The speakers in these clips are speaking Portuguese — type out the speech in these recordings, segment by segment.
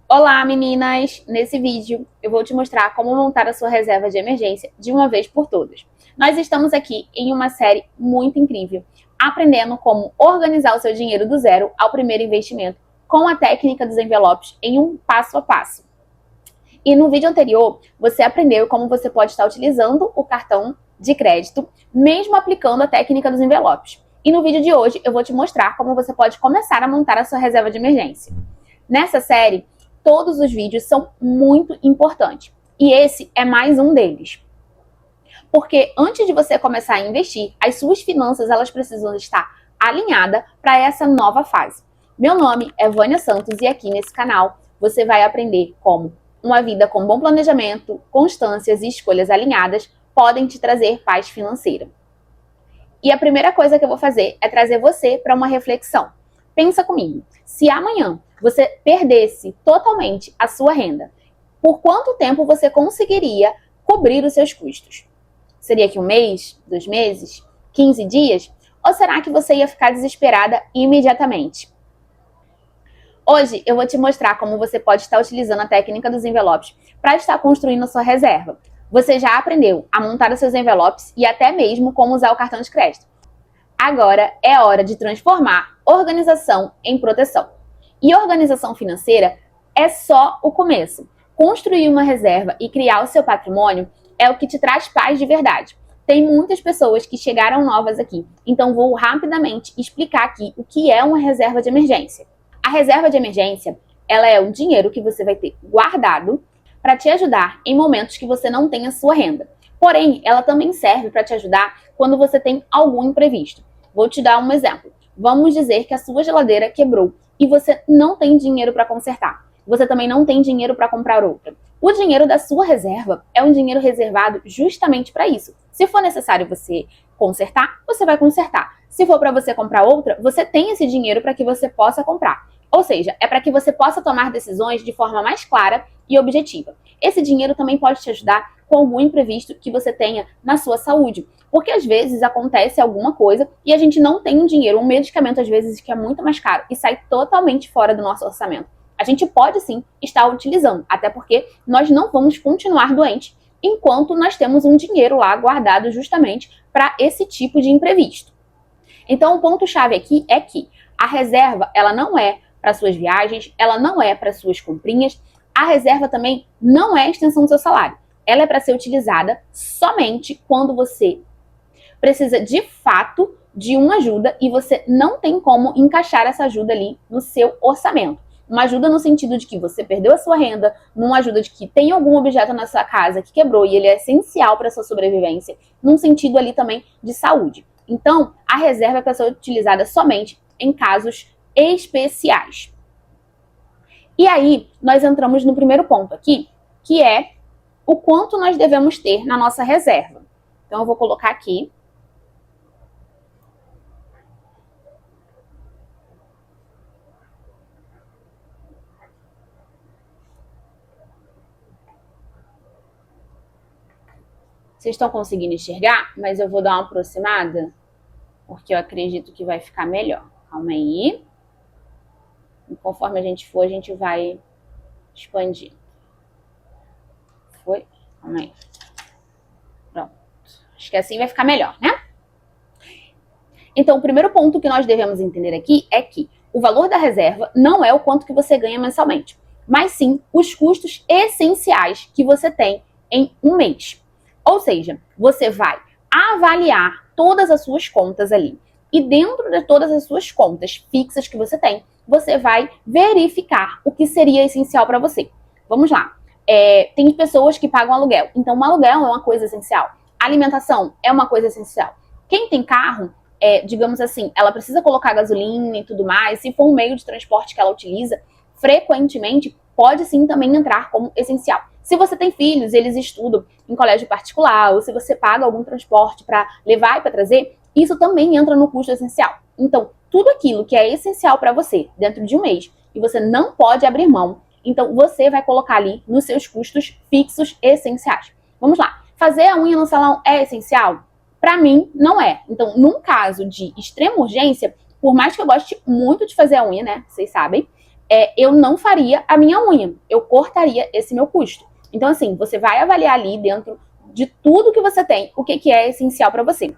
Olá, meninas! Nesse vídeo eu vou te mostrar como montar a sua reserva de emergência de uma vez por todas. Nós estamos aqui em uma série muito incrível, aprendendo como organizar o seu dinheiro do zero ao primeiro investimento com a técnica dos envelopes em um passo a passo. E no vídeo anterior, você aprendeu como você pode estar utilizando o cartão de crédito, mesmo aplicando a técnica dos envelopes. E no vídeo de hoje eu vou te mostrar como você pode começar a montar a sua reserva de emergência. Nessa série, todos os vídeos são muito importantes. E esse é mais um deles. Porque antes de você começar a investir, as suas finanças elas precisam estar alinhadas para essa nova fase. Meu nome é Vânia Santos e aqui nesse canal você vai aprender como uma vida com bom planejamento, constâncias e escolhas alinhadas podem te trazer paz financeira. E a primeira coisa que eu vou fazer é trazer você para uma reflexão. Pensa comigo, se amanhã você perdesse totalmente a sua renda, por quanto tempo você conseguiria cobrir os seus custos? Seria que um mês, 2 meses, 15 dias? Ou será que você ia ficar desesperada imediatamente? Hoje eu vou te mostrar como você pode estar utilizando a técnica dos envelopes para estar construindo a sua reserva. Você já aprendeu a montar os seus envelopes e até mesmo como usar o cartão de crédito. Agora é hora de transformar organização em proteção. E organização financeira é só o começo. Construir uma reserva e criar o seu patrimônio é o que te traz paz de verdade. Tem muitas pessoas que chegaram novas aqui, então vou rapidamente explicar aqui o que é uma reserva de emergência. A reserva de emergência, ela é um dinheiro que você vai ter guardado para te ajudar em momentos que você não tem a sua renda. Porém, ela também serve para te ajudar quando você tem algum imprevisto. Vou te dar um exemplo. Vamos dizer que a sua geladeira quebrou e você não tem dinheiro para consertar. Você também não tem dinheiro para comprar outra. O dinheiro da sua reserva é um dinheiro reservado justamente para isso. Se for necessário você consertar, você vai consertar. Se for para você comprar outra, você tem esse dinheiro para que você possa comprar. Ou seja, é para que você possa tomar decisões de forma mais clara e objetiva. Esse dinheiro também pode te ajudar com algum imprevisto que você tenha na sua saúde. Porque às vezes acontece alguma coisa e a gente não tem um dinheiro, um medicamento às vezes que é muito mais caro e sai totalmente fora do nosso orçamento. A gente pode sim estar utilizando, até porque nós não vamos continuar doentes enquanto nós temos um dinheiro lá guardado justamente para esse tipo de imprevisto. Então o ponto-chave aqui é que a reserva ela não é para suas viagens, ela não é para suas comprinhas, a reserva também não é a extensão do seu salário. Ela é para ser utilizada somente quando você precisa de fato de uma ajuda e você não tem como encaixar essa ajuda ali no seu orçamento. Uma ajuda no sentido de que você perdeu a sua renda, numa ajuda de que tem algum objeto na sua casa que quebrou e ele é essencial para a sua sobrevivência, num sentido ali também de saúde. Então, a reserva é para ser utilizada somente em casos especiais. E aí, nós entramos no primeiro ponto aqui, que é o quanto nós devemos ter na nossa reserva. Então, eu vou colocar aqui. Vocês estão conseguindo enxergar? Mas eu vou dar uma aproximada, porque eu acredito que vai ficar melhor. Calma aí. E conforme a gente for, a gente vai expandindo. Foi? Calma aí. Pronto. Acho que assim vai ficar melhor, né? Então, o primeiro ponto que nós devemos entender aqui é que o valor da reserva não é o quanto que você ganha mensalmente, mas sim os custos essenciais que você tem em um mês. Ou seja, você vai avaliar todas as suas contas ali. E dentro de todas as suas contas fixas que você tem, você vai verificar o que seria essencial para você. Vamos lá. Tem pessoas que pagam aluguel. Então, um aluguel é uma coisa essencial. Alimentação é uma coisa essencial. Quem tem carro, digamos assim, ela precisa colocar gasolina e tudo mais. Se for um meio de transporte que ela utiliza, frequentemente, pode sim também entrar como essencial. Se você tem filhos, eles estudam em colégio particular, ou se você paga algum transporte para levar e para trazer, isso também entra no custo essencial. Então, tudo aquilo que é essencial para você dentro de um mês e você não pode abrir mão, então você vai colocar ali nos seus custos fixos essenciais. Vamos lá. Fazer a unha no salão é essencial? Para mim, não é. Então, num caso de extrema urgência, por mais que eu goste muito de fazer a unha, né? Vocês sabem, eu não faria a minha unha, eu cortaria esse meu custo. Então, assim, você vai avaliar ali dentro de tudo que você tem, o que é essencial para você.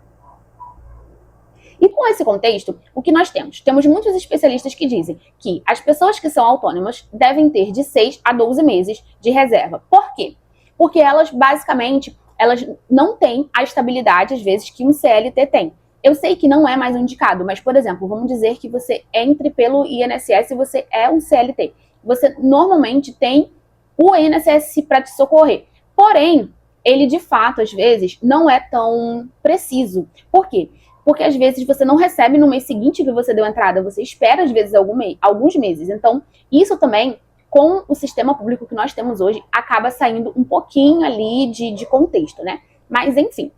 E com esse contexto, o que nós temos? Temos muitos especialistas que dizem que as pessoas que são autônomas devem ter de 6 a 12 meses de reserva. Por quê? Porque elas, basicamente, elas não têm a estabilidade, às vezes, que um CLT tem. Eu sei que não é mais um indicado, mas, por exemplo, vamos dizer que você entre pelo INSS e você é um CLT. Você normalmente tem o INSS para te socorrer. Porém, ele, de fato, às vezes, não é tão preciso. Por quê? Porque às vezes você não recebe no mês seguinte que você deu entrada, você espera às vezes alguns meses. Então, isso também, com o sistema público que nós temos hoje, acaba saindo um pouquinho ali de contexto, né? Mas, enfim.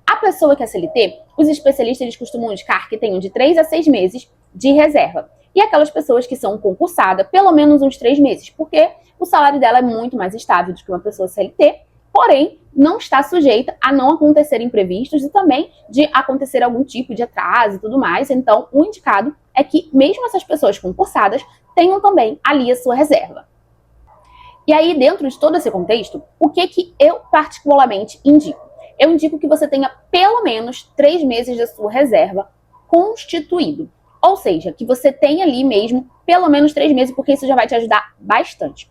A pessoa que é CLT, os especialistas eles costumam indicar que tenham de 3 a 6 meses de reserva. E aquelas pessoas que são concursadas, pelo menos uns 3 meses, porque o salário dela é muito mais estável do que uma pessoa CLT, porém, não está sujeita a não acontecer imprevistos e também de acontecer algum tipo de atraso e tudo mais. Então, o indicado é que mesmo essas pessoas concursadas tenham também ali a sua reserva. E aí, dentro de todo esse contexto, o que eu particularmente indico? Eu indico que você tenha pelo menos 3 meses da sua reserva constituído. Ou seja, que você tenha ali mesmo pelo menos 3 meses, porque isso já vai te ajudar bastante.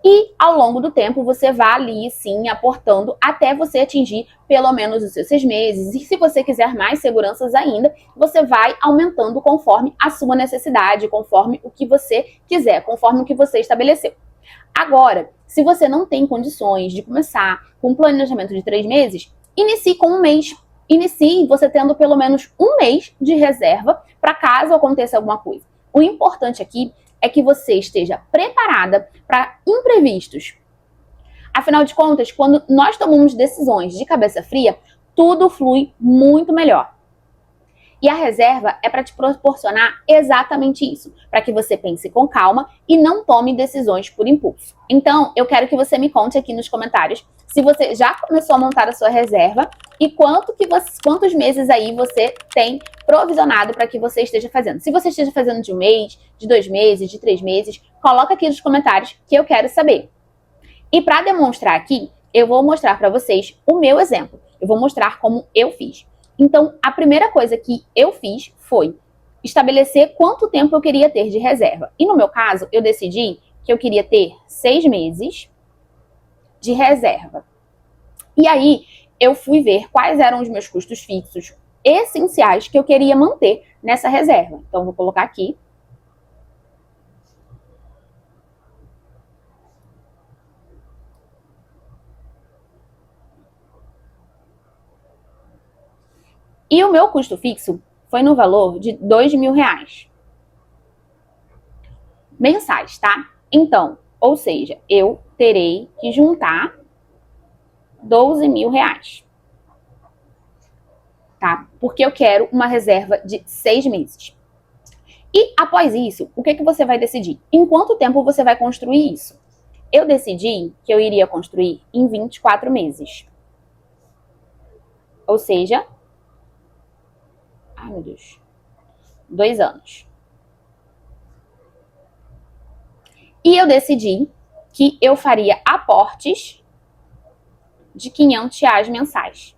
E ao longo do tempo você vai ali sim aportando até você atingir pelo menos os seus 6 meses. E se você quiser mais seguranças ainda, você vai aumentando conforme a sua necessidade, conforme o que você quiser, conforme o que você estabeleceu. Agora, se você não tem condições de começar com um planejamento de 3 meses, inicie com um mês. Inicie você tendo pelo menos um mês de reserva para caso aconteça alguma coisa. O importante aqui é que você esteja preparada para imprevistos. Afinal de contas, quando nós tomamos decisões de cabeça fria, tudo flui muito melhor. E a reserva é para te proporcionar exatamente isso, para que você pense com calma e não tome decisões por impulso. Então, eu quero que você me conte aqui nos comentários se você já começou a montar a sua reserva e quantos meses aí você tem provisionado para que você esteja fazendo. Se você esteja fazendo de um mês, de 2 meses, de 3 meses, coloca aqui nos comentários que eu quero saber. E para demonstrar aqui, eu vou mostrar para vocês o meu exemplo. Eu vou mostrar como eu fiz. Então, a primeira coisa que eu fiz foi estabelecer quanto tempo eu queria ter de reserva. E no meu caso, eu decidi que eu queria ter 6 meses de reserva. E aí, eu fui ver quais eram os meus custos fixos essenciais que eu queria manter nessa reserva. Então, vou colocar aqui. E o meu custo fixo foi no valor de R$2.000. Mensais, tá? Então, ou seja, eu terei que juntar R$12.000. Tá? Porque eu quero uma reserva de 6 meses. E após isso, o que você vai decidir? Em quanto tempo você vai construir isso? Eu decidi que eu iria construir em 24 meses. Ou seja, ai meu Deus, 2 anos. E eu decidi que eu faria aportes de R$500 mensais.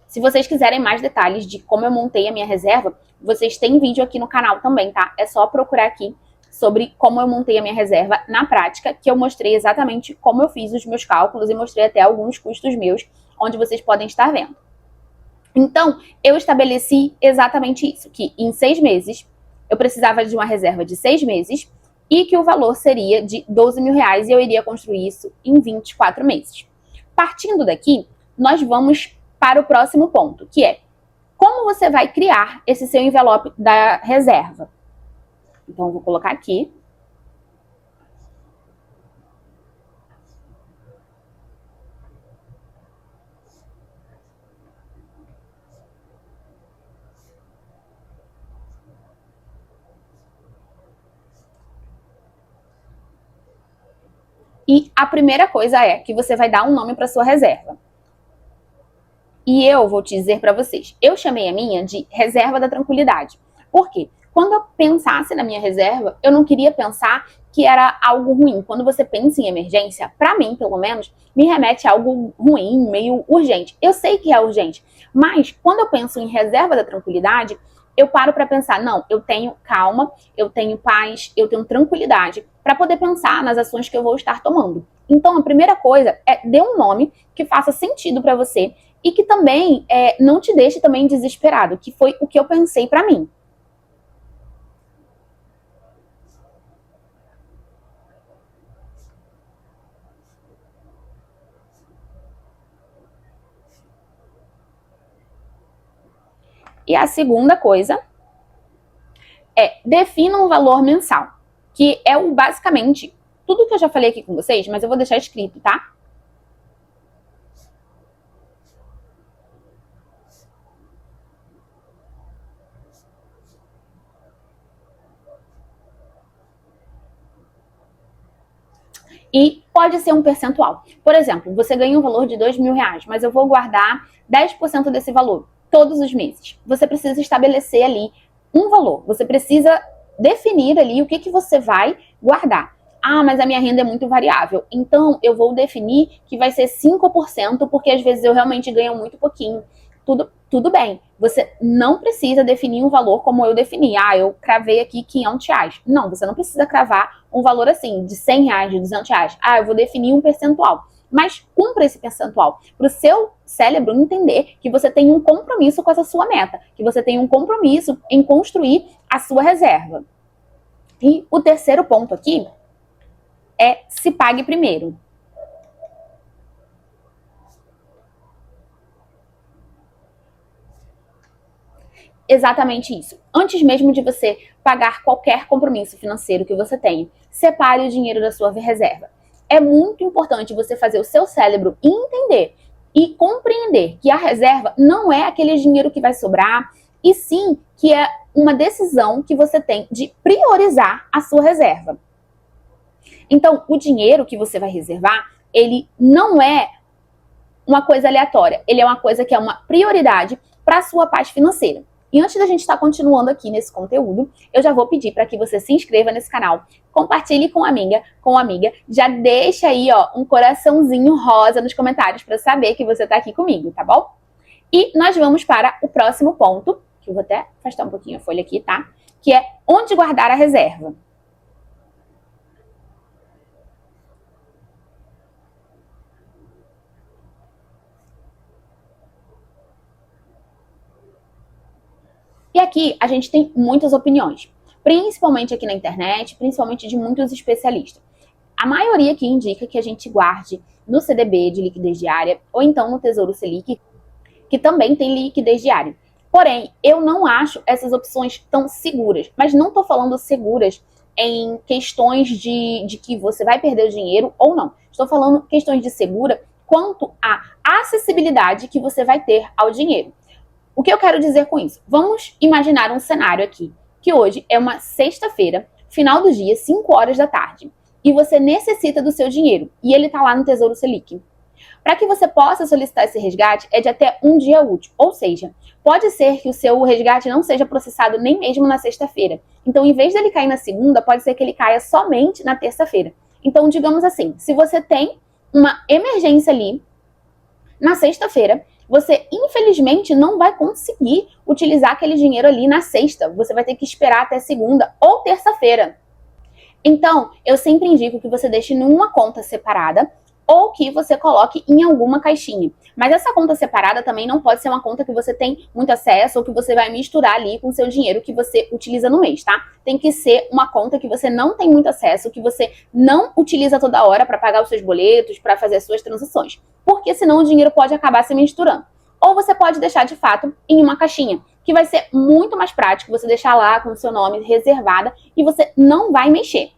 Se vocês quiserem mais detalhes de como eu montei a minha reserva, vocês têm vídeo aqui no canal também, tá? É só procurar aqui sobre como eu montei a minha reserva na prática, que eu mostrei exatamente como eu fiz os meus cálculos e mostrei até alguns custos meus, onde vocês podem estar vendo. Então, eu estabeleci exatamente isso, que em 6 meses eu precisava de uma reserva de 6 meses e que o valor seria de R$12.000 e eu iria construir isso em 24 meses. Partindo daqui, nós vamos para o próximo ponto, que é como você vai criar esse seu envelope da reserva. Então, eu vou colocar aqui. E a primeira coisa é que você vai dar um nome para sua reserva. E eu vou te dizer para vocês, eu chamei a minha de reserva da tranquilidade. Por quê? quando eu pensasse na minha reserva, eu não queria pensar que era algo ruim. Quando você pensa em emergência, pra mim, pelo menos, me remete a algo ruim, meio urgente. Eu sei que é urgente, mas quando eu penso em reserva da tranquilidade, eu paro para pensar, não, eu tenho calma, eu tenho paz, eu tenho tranquilidade para poder pensar nas ações que eu vou estar tomando. Então, a primeira coisa é dê um nome que faça sentido para você e que também não te deixe também desesperado, que foi o que eu pensei para mim. E a segunda coisa defina um valor mensal, que é o basicamente tudo que eu já falei aqui com vocês, mas eu vou deixar escrito, tá? E pode ser um percentual. Por exemplo, você ganha um valor de R$2.000, mas eu vou guardar 10% desse valor todos os meses. Você precisa estabelecer ali um valor. Você precisa definir ali o que você vai guardar. Ah, mas a minha renda é muito variável. Então, eu vou definir que vai ser 5%, porque às vezes eu realmente ganho muito pouquinho. Tudo bem. Você não precisa definir um valor como eu defini. Ah, eu cravei aqui R$500. Não, você não precisa cravar um valor assim, de R$100, de R$200. Ah, eu vou definir um percentual. Mas cumpra esse percentual para o seu cérebro entender que você tem um compromisso com essa sua meta, que você tem um compromisso em construir a sua reserva. E o terceiro ponto aqui é se pague primeiro. Exatamente isso. Antes mesmo de você pagar qualquer compromisso financeiro que você tenha, separe o dinheiro da sua reserva. É muito importante você fazer o seu cérebro entender e compreender que a reserva não é aquele dinheiro que vai sobrar, e sim que é uma decisão que você tem de priorizar a sua reserva. Então, o dinheiro que você vai reservar, ele não é uma coisa aleatória, ele é uma coisa que é uma prioridade para a sua paz financeira. E antes da gente estar continuando aqui nesse conteúdo, eu já vou pedir para que você se inscreva nesse canal, compartilhe com a amiga, já deixa aí um coraçãozinho rosa nos comentários para saber que você está aqui comigo, tá bom? E nós vamos para o próximo ponto, que eu vou até afastar um pouquinho a folha aqui, tá? Que é onde guardar a reserva. E aqui a gente tem muitas opiniões, principalmente aqui na internet, principalmente de muitos especialistas. A maioria aqui indica que a gente guarde no CDB de liquidez diária ou então no Tesouro Selic, que também tem liquidez diária. Porém, eu não acho essas opções tão seguras, mas não estou falando seguras em questões de que você vai perder o dinheiro ou não. Estou falando questões de segura quanto à acessibilidade que você vai ter ao dinheiro. O que eu quero dizer com isso? Vamos imaginar um cenário aqui, que hoje é uma sexta-feira, final do dia, 5 horas da tarde, e você necessita do seu dinheiro, e ele está lá no Tesouro Selic. Para que você possa solicitar esse resgate, é de até um dia útil, ou seja, pode ser que o seu resgate não seja processado nem mesmo na sexta-feira. Então, em vez dele cair na segunda, pode ser que ele caia somente na terça-feira. Então, digamos assim, se você tem uma emergência ali, na sexta-feira, você infelizmente não vai conseguir utilizar aquele dinheiro ali na sexta. Você vai ter que esperar até segunda ou terça-feira. Então, eu sempre indico que você deixe numa conta separada ou que você coloque em alguma caixinha. Mas essa conta separada também não pode ser uma conta que você tem muito acesso ou que você vai misturar ali com o seu dinheiro que você utiliza no mês, tá? Tem que ser uma conta que você não tem muito acesso, que você não utiliza toda hora para pagar os seus boletos, para fazer as suas transações. Porque senão o dinheiro pode acabar se misturando. Ou você pode deixar de fato em uma caixinha, que vai ser muito mais prático você deixar lá com o seu nome reservada e você não vai mexer.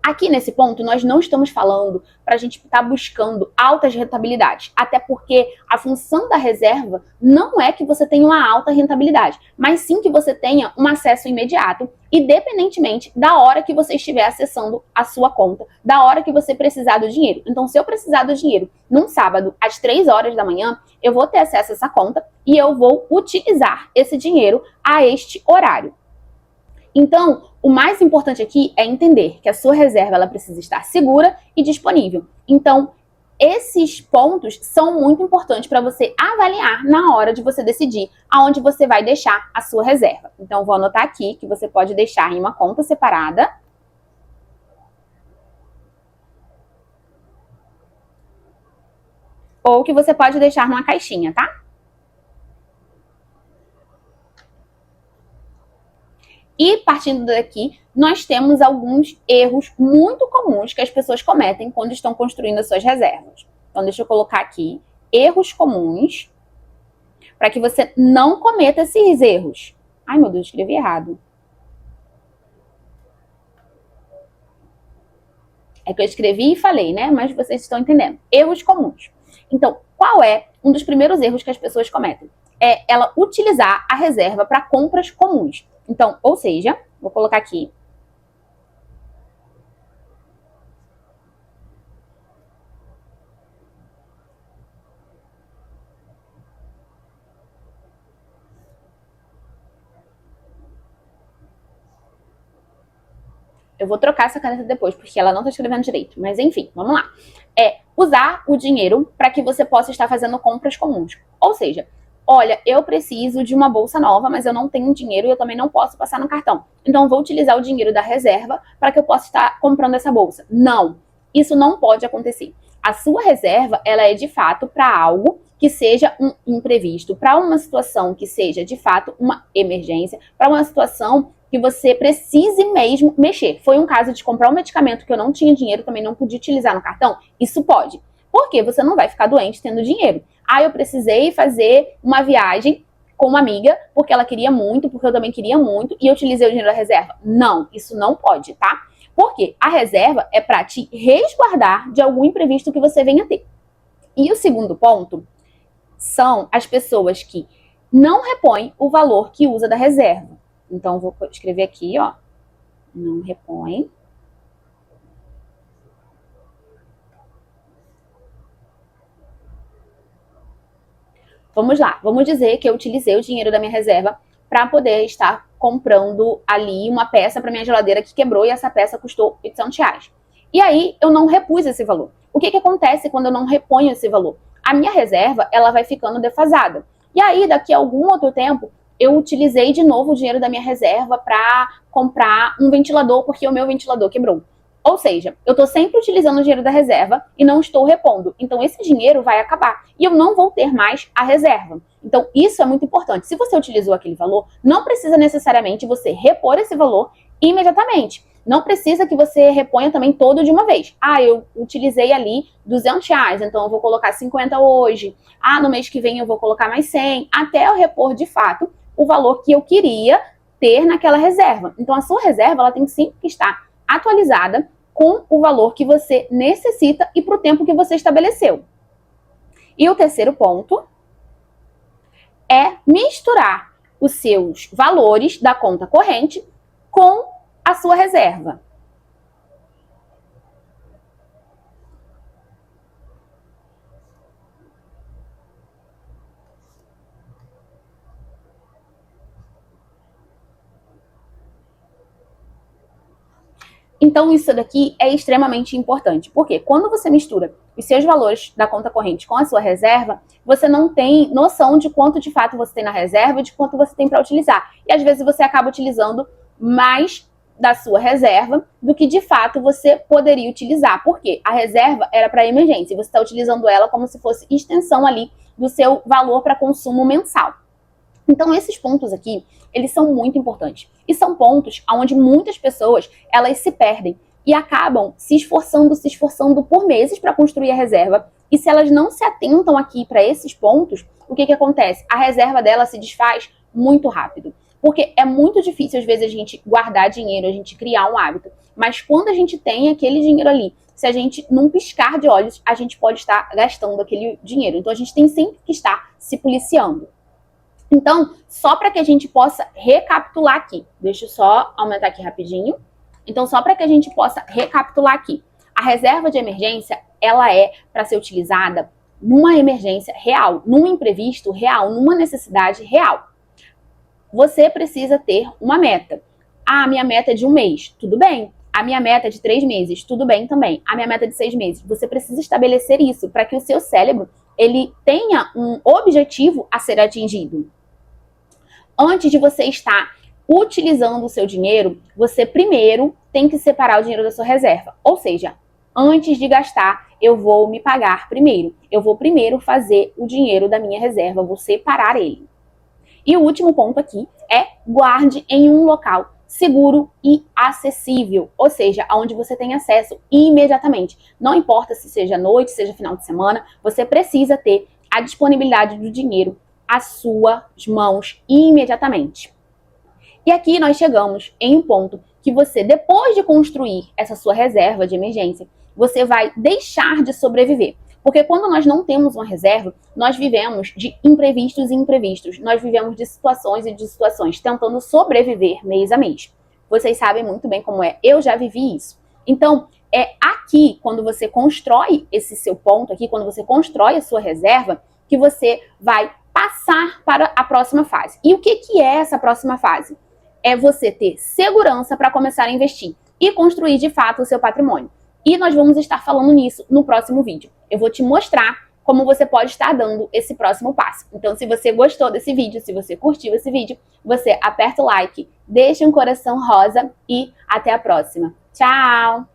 Aqui nesse ponto, nós não estamos falando para a gente estar buscando altas rentabilidades, até porque a função da reserva não é que você tenha uma alta rentabilidade, mas sim que você tenha um acesso imediato, independentemente da hora que você estiver acessando a sua conta, da hora que você precisar do dinheiro. Então, se eu precisar do dinheiro num sábado, às 3 horas da manhã, eu vou ter acesso a essa conta e eu vou utilizar esse dinheiro a este horário. Então, o mais importante aqui é entender que a sua reserva ela precisa estar segura e disponível. Então, esses pontos são muito importantes para você avaliar na hora de você decidir aonde você vai deixar a sua reserva. Então, vou anotar aqui que você pode deixar em uma conta separada. Ou que você pode deixar numa caixinha, tá? E partindo daqui, nós temos alguns erros muito comuns que as pessoas cometem quando estão construindo as suas reservas. Então, deixa eu colocar aqui erros comuns para que você não cometa esses erros. Ai, meu Deus, escrevi errado. É que eu escrevi e falei, né? Mas vocês estão entendendo. Erros comuns. Então, qual é um dos primeiros erros que as pessoas cometem? É ela utilizar a reserva para compras comuns. Então, ou seja, vou colocar aqui. Eu vou trocar essa caneta depois, porque ela não está escrevendo direito. Mas enfim, vamos lá. É usar o dinheiro para que você possa estar fazendo compras comuns. Ou seja, olha, eu preciso de uma bolsa nova, mas eu não tenho dinheiro e eu também não posso passar no cartão. Então, vou utilizar o dinheiro da reserva para que eu possa estar comprando essa bolsa. Não, isso não pode acontecer. A sua reserva, ela é de fato para algo que seja um imprevisto, para uma situação que seja de fato uma emergência, para uma situação que você precise mesmo mexer. Foi um caso de comprar um medicamento que eu não tinha dinheiro, também não podia utilizar no cartão? Isso pode. Porque você não vai ficar doente tendo dinheiro. Ah, eu precisei fazer uma viagem com uma amiga, porque ela queria muito, porque eu também queria muito, e eu utilizei o dinheiro da reserva. Não, isso não pode, tá? Porque a reserva é para te resguardar de algum imprevisto que você venha ter. E o segundo ponto são as pessoas que não repõem o valor que usa da reserva. Então, vou escrever aqui, ó, não repõe. Vamos lá, vamos dizer que eu utilizei o dinheiro da minha reserva para poder estar comprando ali uma peça para minha geladeira que quebrou e essa peça custou R$800. E aí, eu não repus esse valor. O que acontece quando eu não reponho esse valor? A minha reserva, ela vai ficando defasada. E aí, daqui a algum outro tempo, eu utilizei de novo o dinheiro da minha reserva para comprar um ventilador, porque o meu ventilador quebrou. Ou seja, eu estou sempre utilizando o dinheiro da reserva e não estou repondo. Então, esse dinheiro vai acabar e eu não vou ter mais a reserva. Então, isso é muito importante. Se você utilizou aquele valor, não precisa necessariamente você repor esse valor imediatamente. Não precisa que você reponha também todo de uma vez. Ah, eu utilizei ali R$200, então eu vou colocar 50 hoje. Ah, no mês que vem eu vou colocar mais 100, até eu repor de fato o valor que eu queria ter naquela reserva. Então, a sua reserva ela tem sempre que estar atualizada com o valor que você necessita e para o tempo que você estabeleceu. E o terceiro ponto é misturar os seus valores da conta corrente com a sua reserva. Então, isso daqui é extremamente importante. Porque quando você mistura os seus valores da conta corrente com a sua reserva, você não tem noção de quanto de fato você tem na reserva e de quanto você tem para utilizar. E às vezes você acaba utilizando mais da sua reserva do que de fato você poderia utilizar. Porque a reserva era para emergência e você está utilizando ela como se fosse extensão ali do seu valor para consumo mensal. Então, esses pontos aqui, eles são muito importantes. E são pontos onde muitas pessoas, elas se perdem e acabam se esforçando por meses para construir a reserva. E se elas não se atentam aqui para esses pontos, o que acontece? A reserva dela se desfaz muito rápido. Porque é muito difícil, às vezes, a gente guardar dinheiro, a gente criar um hábito. Mas quando a gente tem aquele dinheiro ali, se a gente, num piscar de olhos, a gente pode estar gastando aquele dinheiro. Então, a gente tem sempre que estar se policiando. Então, só para que a gente possa recapitular aqui, deixa eu só aumentar aqui rapidinho. Então, só para que a gente possa recapitular aqui. A reserva de emergência, ela é para ser utilizada numa emergência real, num imprevisto real, numa necessidade real. Você precisa ter uma meta. Ah, a minha meta é de 1 mês. Tudo bem. A minha meta é de 3 meses. Tudo bem também. A minha meta é de 6 meses. Você precisa estabelecer isso para que o seu cérebro ele tenha um objetivo a ser atingido. Antes de você estar utilizando o seu dinheiro, você primeiro tem que separar o dinheiro da sua reserva. Ou seja, antes de gastar, eu vou me pagar primeiro. Eu vou primeiro fazer o dinheiro da minha reserva, vou separar ele. E o último ponto aqui é guarde em um local seguro e acessível, ou seja, aonde você tem acesso imediatamente. Não importa se seja noite, seja final de semana, você precisa ter a disponibilidade do dinheiro às suas mãos imediatamente. E aqui nós chegamos em um ponto que você, depois de construir essa sua reserva de emergência, você vai deixar de sobreviver. Porque quando nós não temos uma reserva, nós vivemos de imprevistos e imprevistos. Nós vivemos de situações e de situações, tentando sobreviver mês a mês. Vocês sabem muito bem como é. Eu já vivi isso. Então, é aqui, quando você constrói esse seu ponto aqui, quando você constrói a sua reserva, que você vai passar para a próxima fase. E o que é essa próxima fase? É você ter segurança para começar a investir e construir de fato o seu patrimônio. E nós vamos estar falando nisso no próximo vídeo. Eu vou te mostrar como você pode estar dando esse próximo passo. Então, se você gostou desse vídeo, se você curtiu esse vídeo, você aperta o like, deixa um coração rosa e até a próxima. Tchau!